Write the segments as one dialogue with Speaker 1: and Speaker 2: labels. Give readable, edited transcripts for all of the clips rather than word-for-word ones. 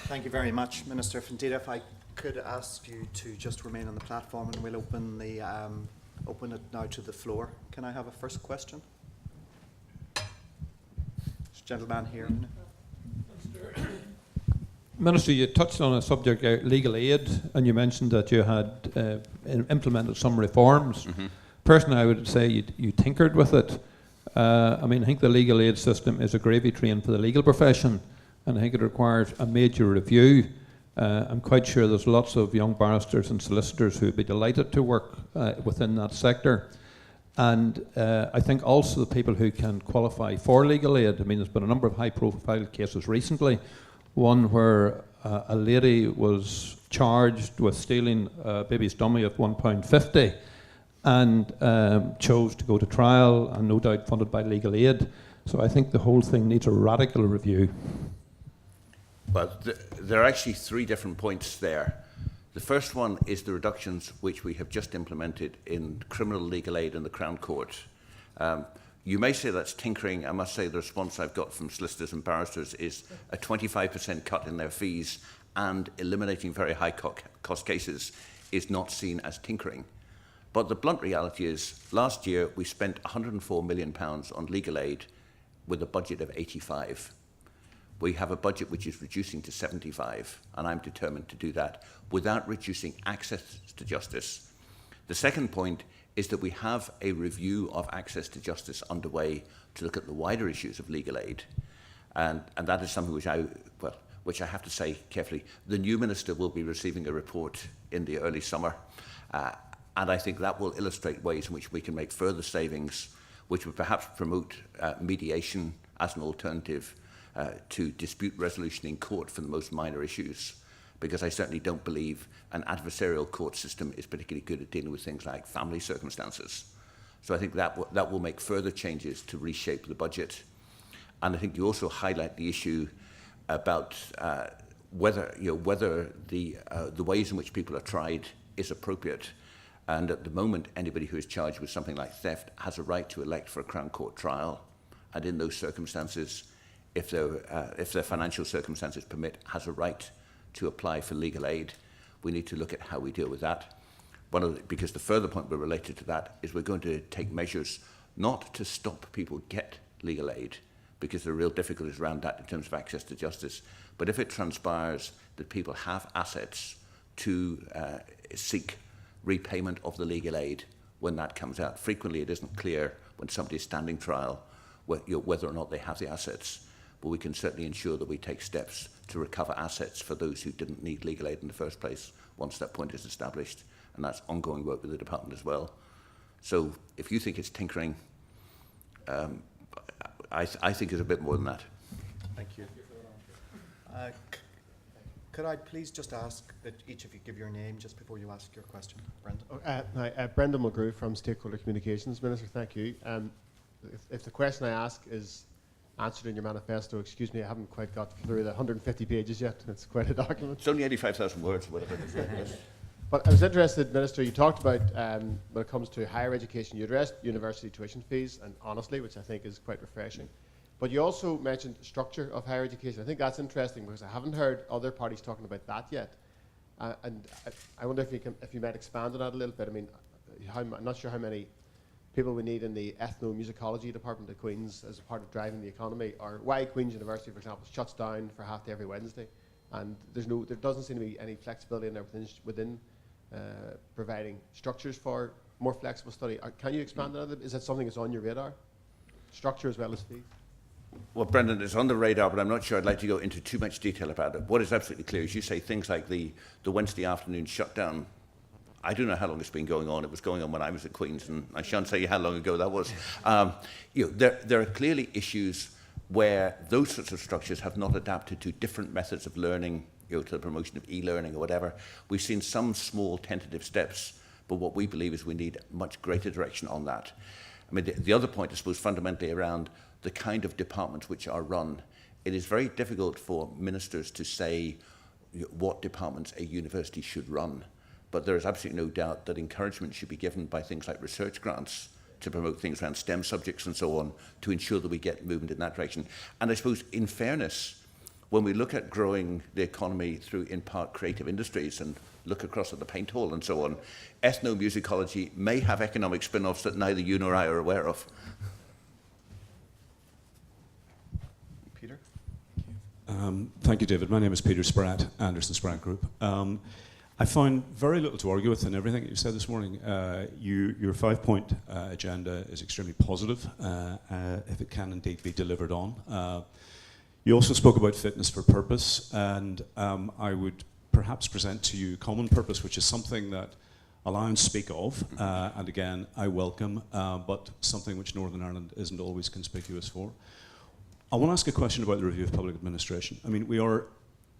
Speaker 1: Thank you very much, Minister Fantita. If I could ask you to just remain on the platform, and we'll open it now to the floor. Can I have a first question? This gentleman here.
Speaker 2: Minister, you touched on a subject, legal aid, and you mentioned that you had implemented some reforms.
Speaker 3: Mm-hmm.
Speaker 2: Personally, I would say you tinkered with it. I think the legal aid system is a gravy train for the legal profession, and I think it requires a major review. I'm quite sure there's lots of young barristers and solicitors who would be delighted to work within that sector. And I think also the people who can qualify for legal aid. There's been a number of high-profile cases recently. One where a lady was charged with stealing a baby's dummy of £1.50 and chose to go to trial, and no doubt funded by legal aid. So I think the whole thing needs a radical review.
Speaker 3: Well, there are actually three different points there. The first one is the reductions which we have just implemented in criminal legal aid in the Crown Court. You may say that's tinkering. I must say the response I've got from solicitors and barristers is a 25% cut in their fees and eliminating very high cost cases is not seen as tinkering. But the blunt reality is, last year we spent £104 million on legal aid with a budget of 85. We have a budget which is reducing to 75, and I'm determined to do that without reducing access to justice. The second point is that we have a review of access to justice underway to look at the wider issues of legal aid. And that is something which I have to say carefully. The new minister will be receiving a report in the early summer. And I think that will illustrate ways in which we can make further savings, which would perhaps promote mediation as an alternative to dispute resolution in court for the most minor issues, because I certainly don't believe an adversarial court system is particularly good at dealing with things like family circumstances. So I think that will make further changes to reshape the budget. And I think you also highlight the issue about whether the ways in which people are tried is appropriate. And at the moment, anybody who is charged with something like theft has a right to elect for a Crown Court trial. And in those circumstances, if their financial circumstances permit, has a right to apply for legal aid. We need to look at how we deal with that. Because the further point we're related to that is we're going to take measures not to stop people get legal aid, because there are real difficulties around that in terms of access to justice. But if it transpires that people have assets to seek repayment of the legal aid when that comes out, frequently it isn't clear when somebody's standing trial whether or not they have the assets. But we can certainly ensure that we take steps to recover assets for those who didn't need legal aid in the first place once that point is established. And that's ongoing work with the department as well. So if you think it's tinkering, I think it's a bit more than that.
Speaker 1: Thank you. Could I please just ask that each of you give your name just before you ask your question? Brendan.
Speaker 4: Hi, Brendan McGrew from Stakeholder Communications. Minister, thank you. If the question I ask is answered in your manifesto, excuse me, I haven't quite got through the 150 pages yet. It's quite a document.
Speaker 3: It's only 85,000 words, whatever it is. Yes.
Speaker 4: But I was interested, Minister, you talked about when it comes to higher education, you addressed university tuition fees, and honestly, which I think is quite refreshing. But you also mentioned structure of higher education. I think that's interesting because I haven't heard other parties talking about that yet. And I wonder if you might expand on that a little bit. I'm not sure how many people we need in the ethnomusicology department at Queen's as a part of driving the economy, or why Queen's University, for example, shuts down for half day every Wednesday, and there doesn't seem to be any flexibility in there within providing structures for more flexible study. Can you expand on that? Is that something that's on your radar? Structure as well as fees?
Speaker 3: Well, Brendan, it's on the radar, but I'm not sure I'd like to go into too much detail about it. What is absolutely clear is you say things like the Wednesday afternoon shutdown. I don't know how long it's been going on. It was going on when I was at Queen's, and I shan't say how long ago that was. There are clearly issues where those sorts of structures have not adapted to different methods of learning, to the promotion of e-learning or whatever. We've seen some small tentative steps, but what we believe is we need much greater direction on that. The other point, I suppose, fundamentally around the kind of departments which are run. It is very difficult for ministers to say what departments a university should run. But there is absolutely no doubt that encouragement should be given by things like research grants to promote things around STEM subjects and so on, to ensure that we get movement in that direction. And I suppose, in fairness, when we look at growing the economy through, in part, creative industries and look across at the paint hall and so on, ethnomusicology may have economic spin-offs that neither you nor I are aware of.
Speaker 1: Peter?
Speaker 5: Thank you, David. My name is Peter Spratt, Anderson Spratt Group. I found very little to argue with in everything that you said this morning. Your 5-point agenda is extremely positive, if it can indeed be delivered on. You also spoke about fitness for purpose, and I would perhaps present to you common purpose, which is something that Alliance speak of, and again, I welcome, but something which Northern Ireland isn't always conspicuous for. I want to ask a question about the review of public administration. I mean, we are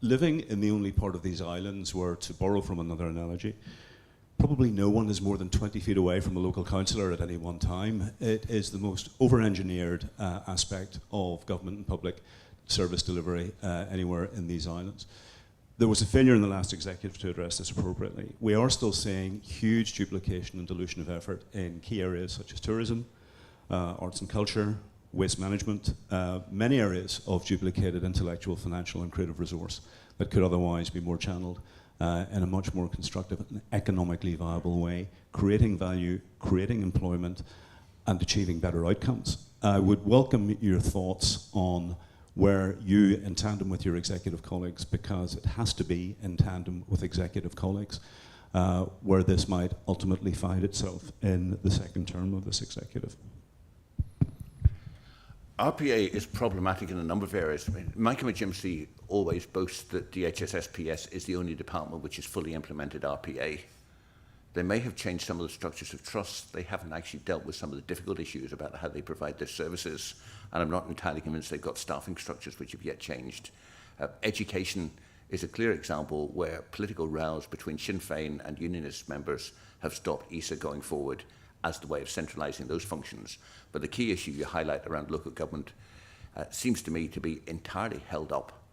Speaker 5: living in the only part of these islands where, to borrow from another analogy, probably no one is more than 20 feet away from a local councillor at any one time. It is the most over-engineered aspect of government and public service delivery anywhere in these islands. There was a failure in the last executive to address this appropriately. We are still seeing huge duplication and dilution of effort in key areas such as tourism, arts and culture, waste management, many areas of duplicated intellectual, financial and creative resource that could otherwise be more channeled in a much more constructive and economically viable way, creating value, creating employment and achieving better outcomes. I would welcome your thoughts on where you, in tandem with your executive colleagues, because it has to be in tandem with executive colleagues, where this might ultimately find itself in the second term of this executive.
Speaker 3: RPA is problematic in a number of areas. I mean, Michael McGimsey always boasts that DHSSPS is the only department which has fully implemented RPA. They may have changed some of the structures of trust. They haven't actually dealt with some of the difficult issues about how they provide their services. And I'm not entirely convinced they've got staffing structures which have yet changed. Education is a clear example where political rows between Sinn Féin and unionist members have stopped ESA going forward as the way of centralising those functions. But the key issue you highlight around local government seems to me to be entirely held up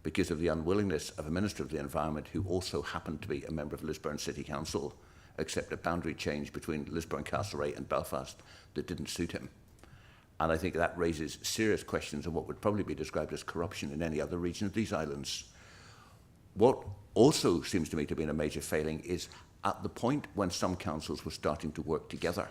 Speaker 3: because of the unwillingness of a Minister of the Environment who also happened to be a member of Lisburn City Council, accept a boundary change between Lisburn, Castlereagh and Belfast that didn't suit him. And I think that raises serious questions on what would probably be described as corruption in any other region of these islands. What also seems to me to be a major failing is at the point when some councils were starting to work together,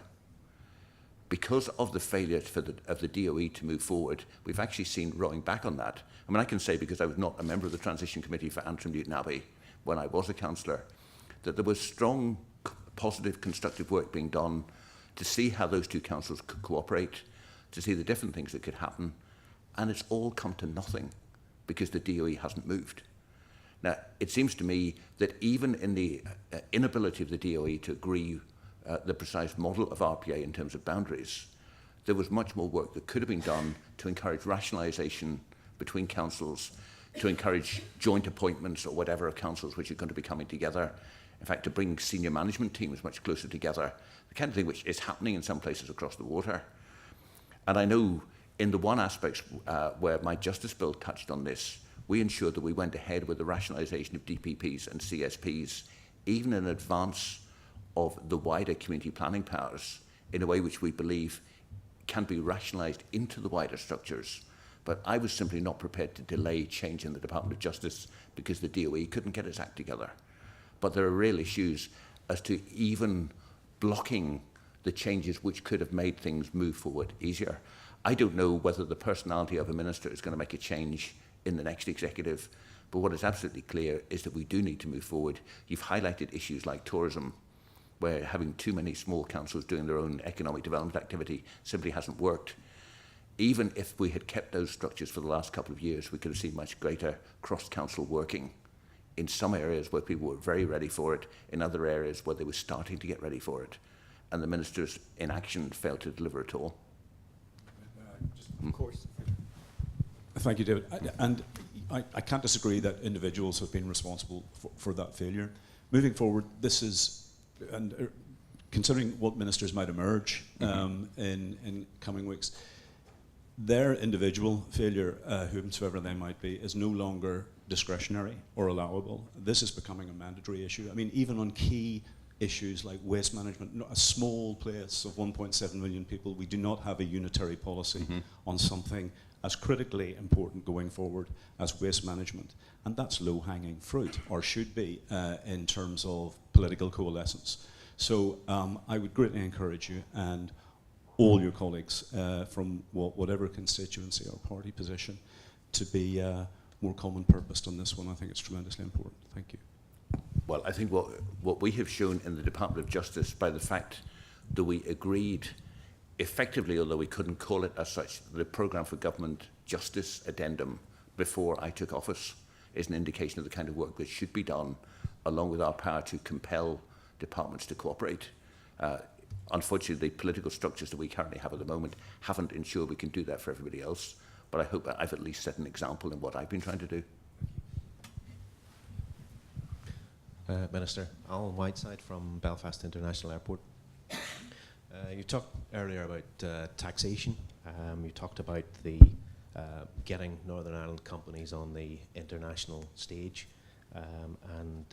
Speaker 3: because of the failure of the DOE to move forward, we've actually seen rowing back on that. I mean, I can say, because I was not a member of the Transition Committee for Antrim Newton Abbey when I was a councillor, that there was strong, positive, constructive work being done to see how those two councils could cooperate, to see the different things that could happen, and it's all come to nothing because the DOE hasn't moved. Now, it seems to me that even in the inability of the DOE to agree the precise model of RPA in terms of boundaries, there was much more work that could have been done to encourage rationalisation between councils, to encourage joint appointments or whatever of councils which are going to be coming together. In fact, to bring senior management teams much closer together, the kind of thing which is happening in some places across the water. And I know in the one aspect where my Justice Bill touched on this, we ensured that we went ahead with the rationalisation of DPPs and CSPs, even in advance of the wider community planning powers, in a way which we believe can be rationalised into the wider structures. But I was simply not prepared to delay change in the Department of Justice because the DOE couldn't get its act together. But there are real issues as to even blocking the changes which could have made things move forward easier. I don't know whether the personality of a minister is going to make a change in the next executive, but what is absolutely clear is that we do need to move forward. You've highlighted issues like tourism, where having too many small councils doing their own economic development activity simply hasn't worked. Even if we had kept those structures for the last couple of years, we could have seen much greater cross-council working in some areas where people were very ready for it, in other areas where they were starting to get ready for it. And the ministers in action failed to deliver at all.
Speaker 5: Of course. Thank you, David. And I can't disagree that individuals have been responsible for that failure. Moving forward, this is, and considering what ministers might emerge in coming weeks, their individual failure, whomsoever they might be, is no longer discretionary or allowable. This is becoming a mandatory issue. I mean, even on key issues like waste management, a small place of 1.7 million people, we do not have a unitary policy on something as critically important going forward as waste management. And that's low-hanging fruit, or should be, in terms of political coalescence. So I would greatly encourage you and all your colleagues from whatever constituency or party position to be more common purposed on this one. I think it's tremendously important. Thank you.
Speaker 3: Well, I think what we have shown in the Department of Justice by the fact that we agreed effectively, although we couldn't call it as such, the Programme for Government Justice Addendum before I took office is an indication of the kind of work that should be done, along with our power to compel departments to cooperate. Unfortunately, the political structures that we currently have at the moment haven't ensured we can do that for everybody else, but I hope I've at least set an example in what I've been trying to do.
Speaker 6: Minister, Alan Whiteside from Belfast International Airport. You talked earlier about taxation. You talked about the getting Northern Ireland companies on the international stage and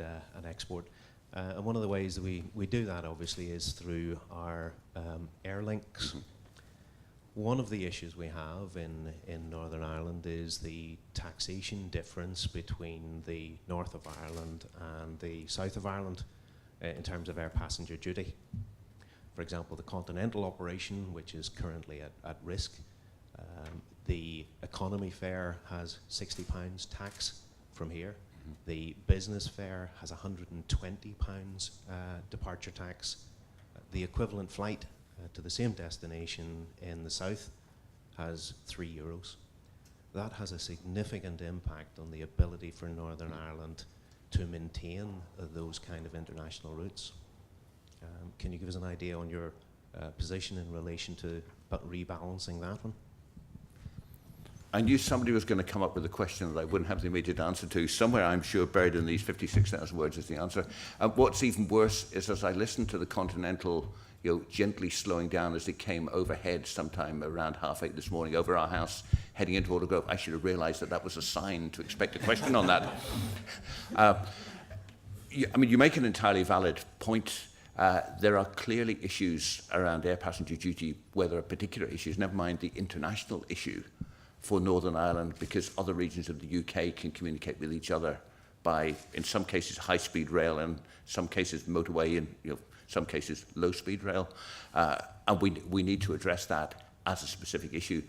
Speaker 6: export. And one of the ways that we do that, obviously, is through our air links. Mm-hmm. One of the issues we have in Northern Ireland is the taxation difference between the north of Ireland and the south of Ireland in terms of air passenger duty. For example, the continental operation, which is currently at risk, the economy fare has £60 tax from here. Mm-hmm. The business fare has £120 departure tax. The equivalent flight to the same destination in the south has €3. That has a significant impact on the ability for Northern Ireland to maintain those kind of international routes. Can you give us an idea on your position in relation to rebalancing that one?
Speaker 3: I knew somebody was going to come up with a question that I wouldn't have the immediate answer to. Somewhere, I'm sure, buried in these 56,000 words is the answer. What's even worse is, as I listened to the Continental, gently slowing down as it came overhead sometime around 8:30 this morning over our house, heading into Aldergrove, I should have realised that was a sign to expect a question on that. You make an entirely valid point. There are clearly issues around air passenger duty where there are particular issues, never mind the international issue for Northern Ireland, because other regions of the UK can communicate with each other by, in some cases, high-speed rail, and some cases motorway, and some cases low-speed rail. And we need to address that as a specific issue.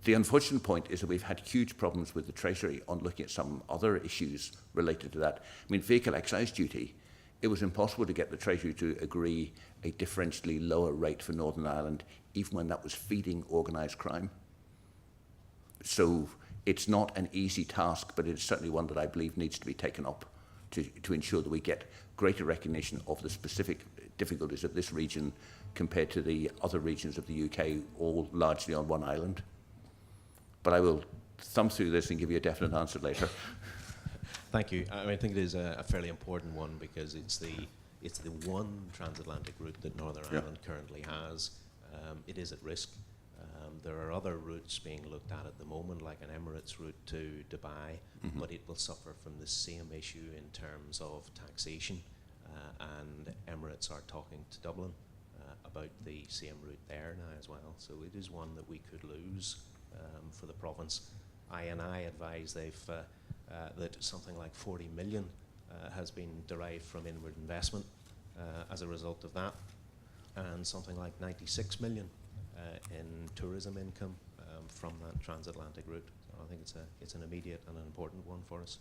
Speaker 3: The unfortunate point is that we've had huge problems with the Treasury on looking at some other issues related to that. Vehicle excise duty, it was impossible to get the Treasury to agree a differentially lower rate for Northern Ireland, even when that was feeding organised crime. So it's not an easy task, but it's certainly one that I believe needs to be taken up to ensure that we get greater recognition of the specific difficulties of this region compared to the other regions of the UK, all largely on one island. But I will thumb through this and give you a definite answer later.
Speaker 6: Thank you. I think it is a fairly important one because it's the one transatlantic route that Northern Ireland currently has. It is at risk. There are other routes being looked at the moment, like an Emirates route to Dubai, but it will suffer from the same issue in terms of taxation. And Emirates are talking to Dublin about the same route there now as well. So it is one that we could lose for the province. INI advise that something like 40 million has been derived from inward investment as a result of that, and something like 96 million in tourism income from that transatlantic route. So I think it's an immediate and an important one for us.